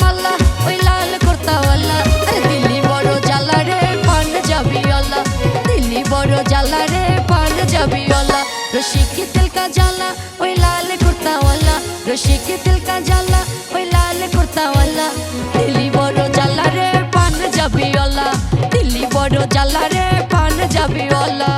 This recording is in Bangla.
মাল্লা ওই লাল কুর্তাওয়ালা। দিল্লি বড় জ্বালা রে পাঞ্জাবিওয়ালা, দিল্লি বড় জ্বালা রে পাঞ্জাবিওয়ালা। রশি কি দিল কা জ্বালা ওই লাল কুর্তাওয়ালা, রশি কি দিল কা জ্বালা ওই লাল কুর্তাওয়ালা। দিল্লি বড় জ্বালা রে পাঞ্জাবিওয়ালা, দিল্লি বড় জ্বালা রে পাঞ্জাবিওয়ালা।